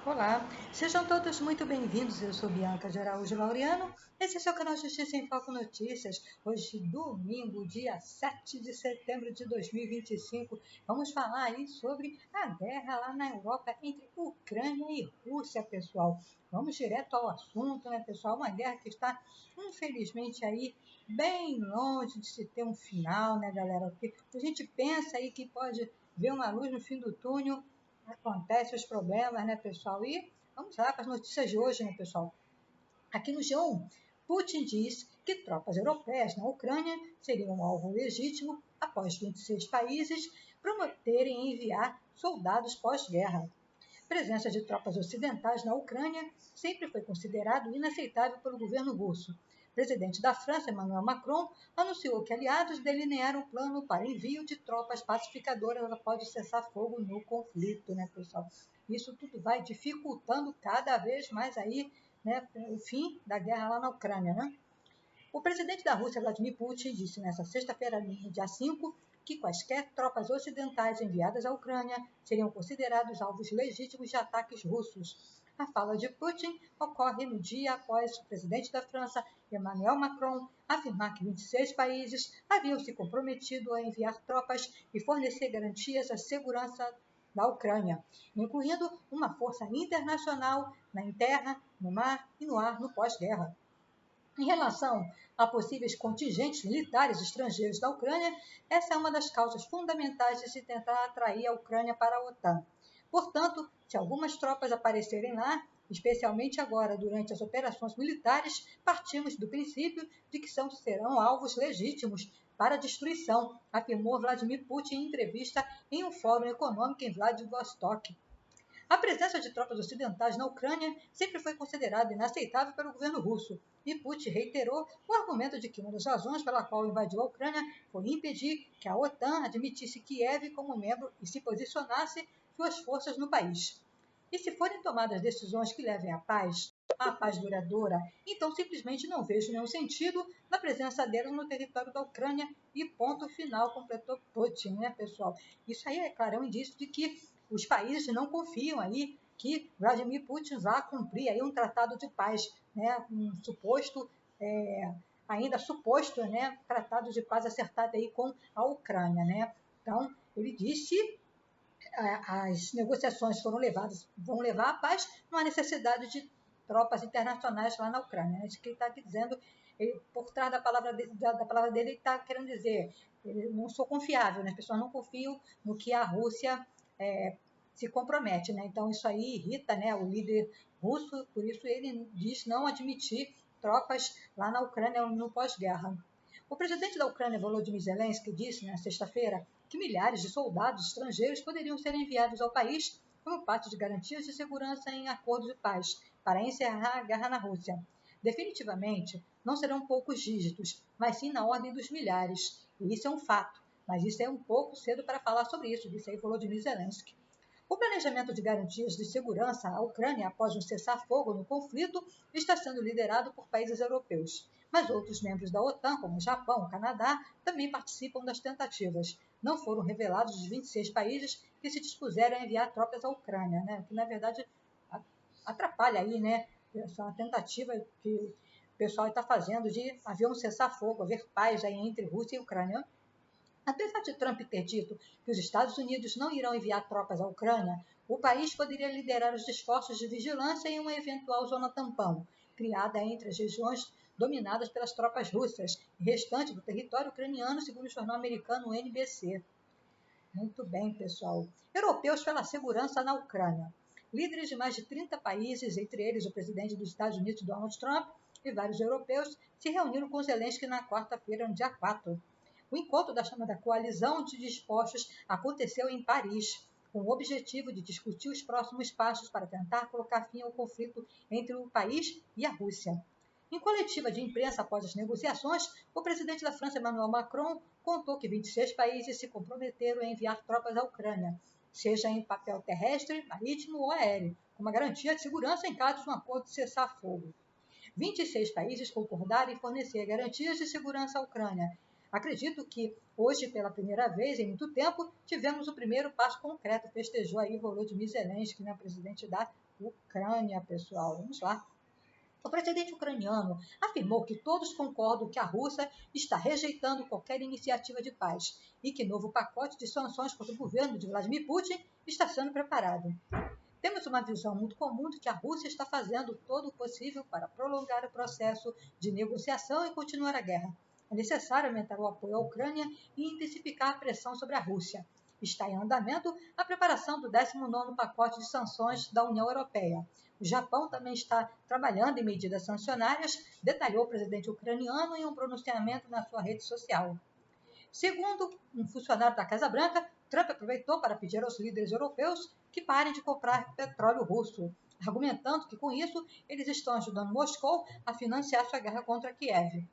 Olá, sejam todos muito bem-vindos. Eu sou Bianca de Araújo Laureano. Esse é o seu canal Justiça em Foco Notícias. Hoje, domingo, dia 7 de setembro de 2025, vamos falar aí sobre a guerra lá na Europa entre Ucrânia e Rússia, pessoal. Vamos direto ao assunto, né, pessoal? Uma guerra que está, infelizmente, aí bem longe de se ter um final, né, galera? Porque a gente pensa aí que pode ver uma luz no fim do túnel, acontece os problemas, né, pessoal? E vamos lá para as notícias de hoje, né, pessoal? Aqui no G1, Putin diz que tropas europeias na Ucrânia seriam um alvo legítimo após 26 países prometerem enviar soldados pós-guerra. A presença de tropas ocidentais na Ucrânia sempre foi considerado inaceitável pelo governo russo. O presidente da França, Emmanuel Macron, anunciou que aliados delinearam um plano para envio de tropas pacificadoras após o cessar-fogo no conflito, né, pessoal? Isso tudo vai dificultando cada vez mais aí, né, o fim da guerra lá na Ucrânia, né? O presidente da Rússia, Vladimir Putin, disse nesta sexta-feira, dia 5, que quaisquer tropas ocidentais enviadas à Ucrânia seriam considerados alvos legítimos de ataques russos. A fala de Putin ocorre no dia após o presidente da França, Emmanuel Macron, afirmar que 26 países haviam se comprometido a enviar tropas e fornecer garantias à segurança da Ucrânia, incluindo uma força internacional em terra, no mar e no ar no pós-guerra. Em relação a possíveis contingentes militares estrangeiros da Ucrânia, essa é uma das causas fundamentais de se tentar atrair a Ucrânia para a OTAN. Portanto, se algumas tropas aparecerem lá, especialmente agora durante as operações militares, partimos do princípio de que serão alvos legítimos para destruição, afirmou Vladimir Putin em entrevista em um fórum econômico em Vladivostok. A presença de tropas ocidentais na Ucrânia sempre foi considerada inaceitável pelo governo russo, e Putin reiterou o argumento de que uma das razões pela qual invadiu a Ucrânia foi impedir que a OTAN admitisse Kiev como membro e se posicionasse suas forças no país. E se forem tomadas decisões que levem à paz duradoura, então simplesmente não vejo nenhum sentido na presença delas no território da Ucrânia e ponto final, completou Putin, né, pessoal? Isso aí, é claro, é um indício de que os países não confiam aí que Vladimir Putin vá cumprir aí um tratado de paz, né, um suposto, ainda suposto, né, tratado de paz acertado aí com a Ucrânia, né? Então, ele disse as negociações vão levar à paz, não há necessidade de tropas internacionais lá na Ucrânia. É isso que ele está dizendo, por trás da palavra dele, ele está querendo dizer, não sou confiável, né? As pessoas não confiam no que a Rússia se compromete, né? Então isso aí irrita, né, o líder russo, por isso ele diz não admitir tropas lá na Ucrânia no pós-guerra. O presidente da Ucrânia, Volodymyr Zelensky, disse na sexta-feira que milhares de soldados estrangeiros poderiam ser enviados ao país como parte de garantias de segurança em acordo de paz para encerrar a guerra na Rússia. Definitivamente, não serão poucos dígitos, mas sim na ordem dos milhares. E isso é um fato, mas isso é um pouco cedo para falar sobre isso, disse aí Volodymyr Zelensky. O planejamento de garantias de segurança à Ucrânia após um cessar-fogo no conflito está sendo liderado por países europeus. Mas outros membros da OTAN, como o Japão e o Canadá, também participam das tentativas. Não foram revelados os 26 países que se dispuseram a enviar tropas à Ucrânia, né? Que na verdade atrapalha aí, né? Essa tentativa que o pessoal está fazendo de haver um cessar-fogo, haver paz aí entre Rússia e Ucrânia. Apesar de Trump ter dito que os Estados Unidos não irão enviar tropas à Ucrânia, o país poderia liderar os esforços de vigilância em uma eventual zona tampão, criada entre as regiões dominadas pelas tropas russas e restante do território ucraniano, segundo o jornal americano NBC. Muito bem, pessoal. Europeus pela segurança na Ucrânia. Líderes de mais de 30 países, entre eles o presidente dos Estados Unidos, Donald Trump, e vários europeus, se reuniram com Zelensky na quarta-feira, no dia 4. O encontro da chamada Coalizão de Dispostos aconteceu em Paris, com o objetivo de discutir os próximos passos para tentar colocar fim ao conflito entre o país e a Rússia. Em coletiva de imprensa após as negociações, o presidente da França, Emmanuel Macron, contou que 26 países se comprometeram a enviar tropas à Ucrânia, seja em papel terrestre, marítimo ou aéreo, com uma garantia de segurança em caso de um acordo de cessar-fogo. 26 países concordaram em fornecer garantias de segurança à Ucrânia, Acredito que hoje, pela primeira vez em muito tempo, tivemos o primeiro passo concreto, festejou aí Volodymyr Zelensky, né, presidente da Ucrânia, pessoal. Vamos lá. O presidente ucraniano afirmou que todos concordam que a Rússia está rejeitando qualquer iniciativa de paz e que novo pacote de sanções contra o governo de Vladimir Putin está sendo preparado. Temos uma visão muito comum de que a Rússia está fazendo todo o possível para prolongar o processo de negociação e continuar a guerra. É necessário aumentar o apoio à Ucrânia e intensificar a pressão sobre a Rússia. Está em andamento a preparação do 19º pacote de sanções da União Europeia. O Japão também está trabalhando em medidas sancionárias, detalhou o presidente ucraniano em um pronunciamento na sua rede social. Segundo um funcionário da Casa Branca, Trump aproveitou para pedir aos líderes europeus que parem de comprar petróleo russo, argumentando que, com isso, eles estão ajudando Moscou a financiar sua guerra contra Kiev.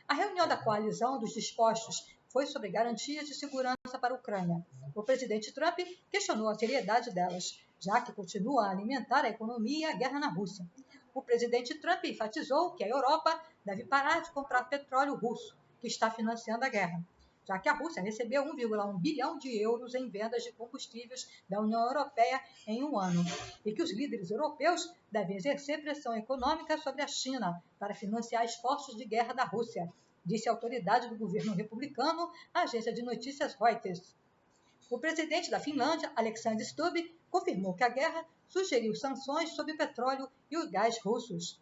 A reunião da coalizão dos dispostos foi sobre garantias de segurança para a Ucrânia. O presidente Trump questionou a seriedade delas, já que continua a alimentar a economia e a guerra na Rússia. O presidente Trump enfatizou que a Europa deve parar de comprar petróleo russo, que está financiando a guerra, já que a Rússia recebeu 1,1 bilhão de euros em vendas de combustíveis da União Europeia em um ano, e que os líderes europeus devem exercer pressão econômica sobre a China para financiar esforços de guerra da Rússia, disse a autoridade do governo republicano à agência de notícias Reuters. O presidente da Finlândia, Alexander Stubb, confirmou que a guerra sugeriu sanções sobre o petróleo e o gás russos.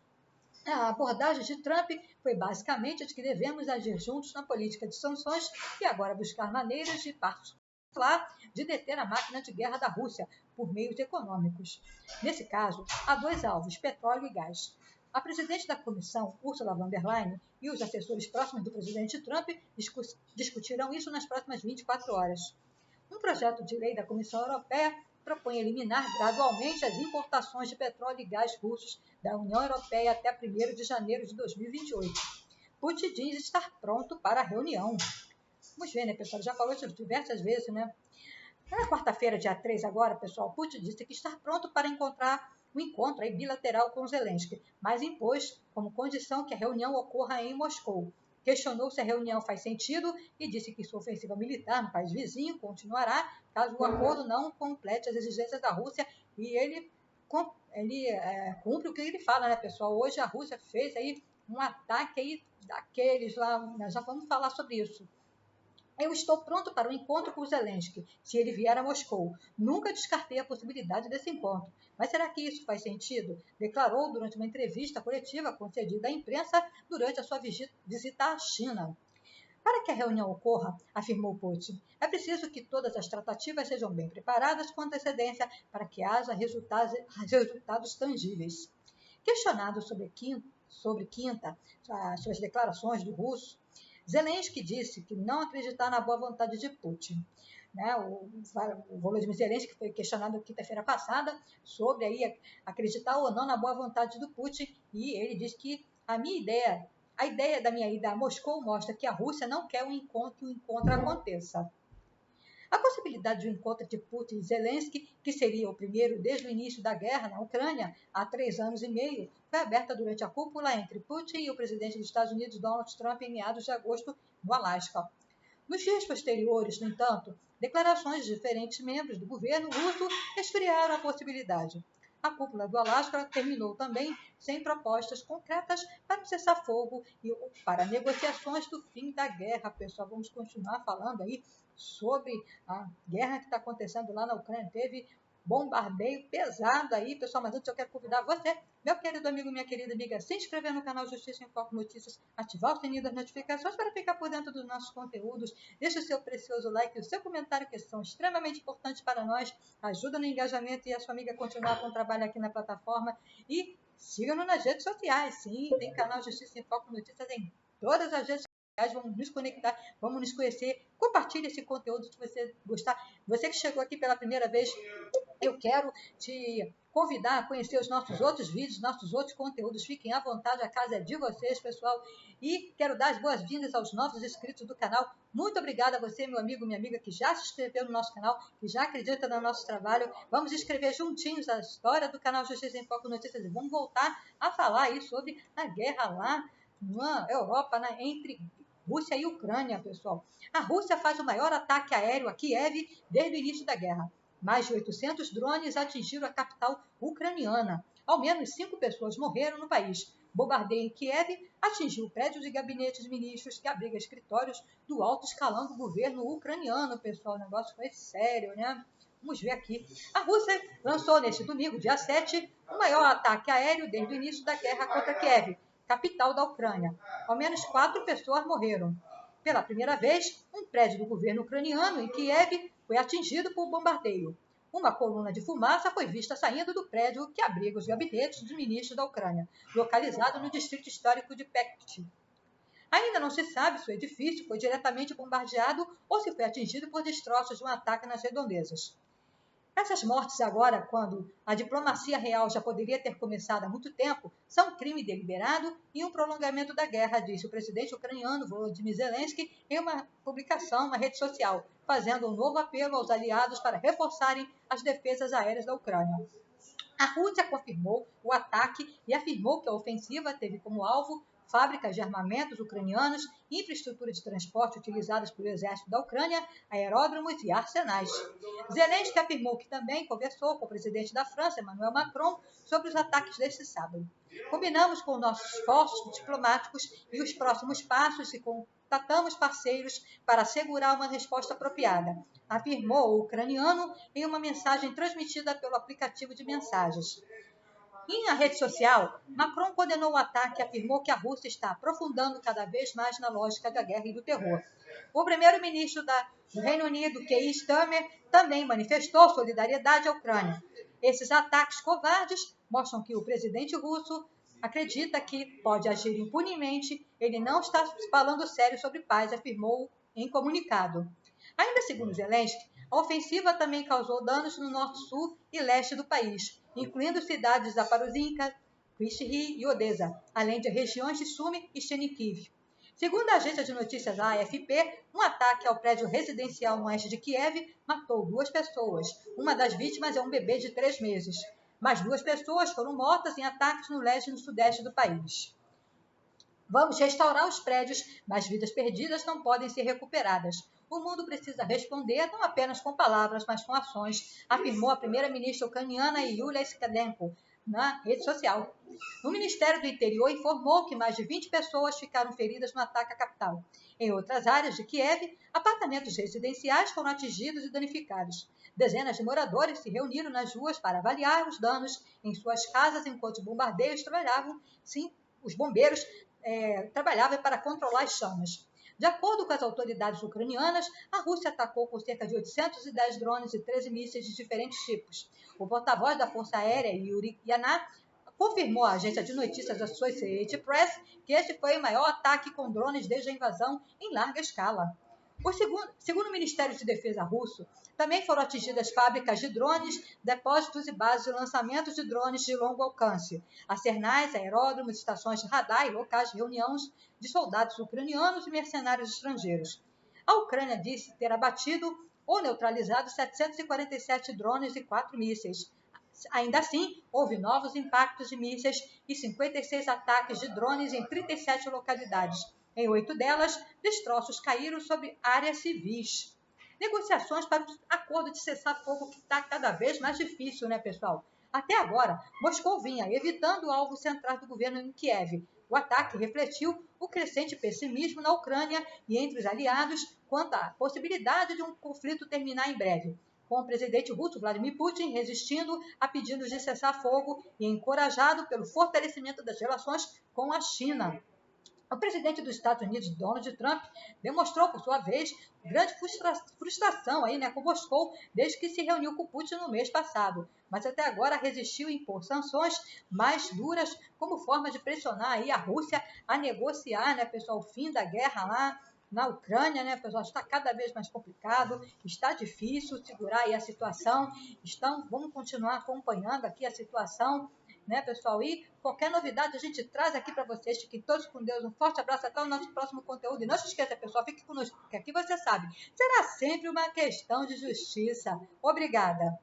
A abordagem de Trump foi basicamente de que devemos agir juntos na política de sanções e agora buscar maneiras de particular de deter a máquina de guerra da Rússia por meios econômicos. Nesse caso, há dois alvos, petróleo e gás. A presidente da comissão, Ursula von der Leyen, e os assessores próximos do presidente Trump discutirão isso nas próximas 24 horas. Um projeto de lei da Comissão Europeia propõe eliminar gradualmente as importações de petróleo e gás russos da União Europeia até 1º de janeiro de 2028. Putin diz estar pronto para a reunião. Vamos ver, né, pessoal? Já falou isso diversas vezes, né? Na quarta-feira, dia 3 agora, pessoal, Putin disse que está pronto para encontrar um encontro aí bilateral com Zelensky, mas impôs como condição que a reunião ocorra em Moscou. Questionou se a reunião faz sentido e disse que sua ofensiva militar no país vizinho continuará caso o acordo não complete as exigências da Rússia e ele cumpre o que ele fala, né, pessoal? Hoje a Rússia fez aí um ataque aí daqueles lá, nós já vamos falar sobre isso. Eu estou pronto para o encontro com o Zelensky, se ele vier a Moscou. Nunca descartei a possibilidade desse encontro. Mas será que isso faz sentido? Declarou durante uma entrevista coletiva concedida à imprensa durante a sua visita à China. Para que a reunião ocorra, afirmou Putin, é preciso que todas as tratativas sejam bem preparadas com antecedência para que haja resultados tangíveis. Questionado sobre quinta, as suas declarações do russo, Zelensky disse que não acreditar na boa vontade de Putin. Né? O Volodymyr Zelensky foi questionado quinta-feira passada sobre aí acreditar ou não na boa vontade do Putin e ele disse que a ideia da minha ida a Moscou mostra que a Rússia não quer que o encontro aconteça. A possibilidade de um encontro de Putin e Zelensky, que seria o primeiro desde o início da guerra na Ucrânia, há 3 anos e meio, foi aberta durante a cúpula entre Putin e o presidente dos Estados Unidos, Donald Trump, em meados de agosto, no Alasca. Nos dias posteriores, no entanto, declarações de diferentes membros do governo russo esfriaram a possibilidade. A cúpula do Alasca terminou também sem propostas concretas para um cessar-fogo e para negociações do fim da guerra. Pessoal, vamos continuar falando aí sobre a guerra que está acontecendo lá na Ucrânia. Teve bombardeio pesado aí, pessoal, mas antes eu quero convidar você, meu querido amigo, minha querida amiga, a se inscrever no canal Justiça em Foco Notícias, ativar o sininho das notificações para ficar por dentro dos nossos conteúdos, deixe o seu precioso like e o seu comentário, que são extremamente importantes para nós, ajuda no engajamento e a sua amiga continuar com o trabalho aqui na plataforma e siga-nos nas redes sociais, sim, tem canal Justiça em Foco Notícias em todas as redes sociais. Vamos nos conectar, vamos nos conhecer, compartilhe esse conteúdo se você gostar. Você que chegou aqui pela primeira vez, eu quero te convidar a conhecer os nossos outros vídeos, nossos outros conteúdos. Fiquem à vontade, a casa é de vocês, pessoal. E quero dar as boas-vindas aos novos inscritos do canal. Muito obrigada a você, meu amigo, minha amiga, que já se inscreveu no nosso canal, que já acredita no nosso trabalho. Vamos escrever juntinhos a história do canal Justiça em Foco Notícias e vamos voltar a falar aí sobre a guerra lá na Europa, né, entre Rússia e Ucrânia, pessoal. A Rússia faz o maior ataque aéreo a Kiev desde o início da guerra. Mais de 800 drones atingiram a capital ucraniana. Ao menos 5 pessoas morreram no país. Bombardeio em Kiev atingiu o prédio de gabinete de ministros que abriga escritórios do alto escalão do governo ucraniano, pessoal. O negócio foi sério, né? Vamos ver aqui. A Rússia lançou neste domingo, dia 7, o maior ataque aéreo desde o início da guerra contra Kiev, capital da Ucrânia. Ao menos 4 pessoas morreram. Pela primeira vez, um prédio do governo ucraniano em Kiev foi atingido por bombardeio. Uma coluna de fumaça foi vista saindo do prédio que abriga os gabinetes dos ministros da Ucrânia, localizado no distrito histórico de Pekty. Ainda não se sabe se o edifício foi diretamente bombardeado ou se foi atingido por destroços de um ataque nas redondezas. Essas mortes agora, quando a diplomacia real já poderia ter começado há muito tempo, são um crime deliberado e um prolongamento da guerra, disse o presidente ucraniano Volodymyr Zelensky em uma publicação na rede social, fazendo um novo apelo aos aliados para reforçarem as defesas aéreas da Ucrânia. A Rússia confirmou o ataque e afirmou que a ofensiva teve como alvo fábricas de armamentos ucranianos, infraestrutura de transporte utilizadas pelo exército da Ucrânia, aeródromos e arsenais. Zelensky afirmou que também conversou com o presidente da França, Emmanuel Macron, sobre os ataques deste sábado. Combinamos com nossos esforços diplomáticos e os próximos passos e contatamos parceiros para assegurar uma resposta apropriada, afirmou o ucraniano em uma mensagem transmitida pelo aplicativo de mensagens. Em rede social, Macron condenou o ataque e afirmou que a Rússia está aprofundando cada vez mais na lógica da guerra e do terror. O primeiro-ministro do Reino Unido, Keir Starmer, também manifestou solidariedade à Ucrânia. Esses ataques covardes mostram que o presidente russo acredita que pode agir impunemente. Ele não está falando sério sobre paz, afirmou em comunicado. Ainda segundo Zelensky, a ofensiva também causou danos no norte, sul e leste do país, incluindo cidades de Zaporizhzhia, Kryvyi e Odessa, além de regiões de Sumy e Chernihiv. Segundo a agência de notícias AFP, um ataque ao prédio residencial no oeste de Kiev matou 2 pessoas. Uma das vítimas é um bebê de 3 meses. Mais 2 pessoas foram mortas em ataques no leste e no sudeste do país. Vamos restaurar os prédios, mas vidas perdidas não podem ser recuperadas. O mundo precisa responder não apenas com palavras, mas com ações, afirmou a primeira-ministra ucraniana Yulia Skadenko na rede social. O Ministério do Interior informou que mais de 20 pessoas ficaram feridas no ataque à capital. Em outras áreas de Kiev, apartamentos residenciais foram atingidos e danificados. Dezenas de moradores se reuniram nas ruas para avaliar os danos em suas casas enquanto os bombardeios trabalhavam. Sim, os bombeiros trabalhavam para controlar as chamas. De acordo com as autoridades ucranianas, a Rússia atacou com cerca de 810 drones e 13 mísseis de diferentes tipos. O porta-voz da Força Aérea, Yuri Yanak, confirmou à agência de notícias Associated Press que este foi o maior ataque com drones desde a invasão em larga escala. Segundo o Ministério de Defesa russo, também foram atingidas fábricas de drones, depósitos e bases de lançamento de drones de longo alcance, arsenais, aeródromos, estações de radar e locais de reuniões de soldados ucranianos e mercenários estrangeiros. A Ucrânia disse ter abatido ou neutralizado 747 drones e 4 mísseis. Ainda assim, houve novos impactos de mísseis e 56 ataques de drones em 37 localidades. Em 8 delas, destroços caíram sobre áreas civis. Negociações para o acordo de cessar-fogo que está cada vez mais difícil, né, pessoal? Até agora, Moscou vinha evitando o alvo central do governo em Kiev. O ataque refletiu o crescente pessimismo na Ucrânia e entre os aliados quanto à possibilidade de um conflito terminar em breve, com o presidente russo Vladimir Putin resistindo a pedidos de cessar-fogo e encorajado pelo fortalecimento das relações com a China. O presidente dos Estados Unidos, Donald Trump, demonstrou, por sua vez, grande frustração com Moscou desde que se reuniu com Putin no mês passado, mas até agora resistiu a impor sanções mais duras como forma de pressionar a Rússia a negociar, pessoal, o fim da guerra lá na Ucrânia, pessoal, está cada vez mais complicado, está difícil segurar aí a situação, vamos continuar acompanhando aqui a situação, pessoal? E qualquer novidade a gente traz aqui para vocês. Fiquem todos com Deus. Um forte abraço. Até o nosso próximo conteúdo. E não se esqueça, pessoal, fique conosco, porque aqui você sabe, será sempre uma questão de justiça. Obrigada.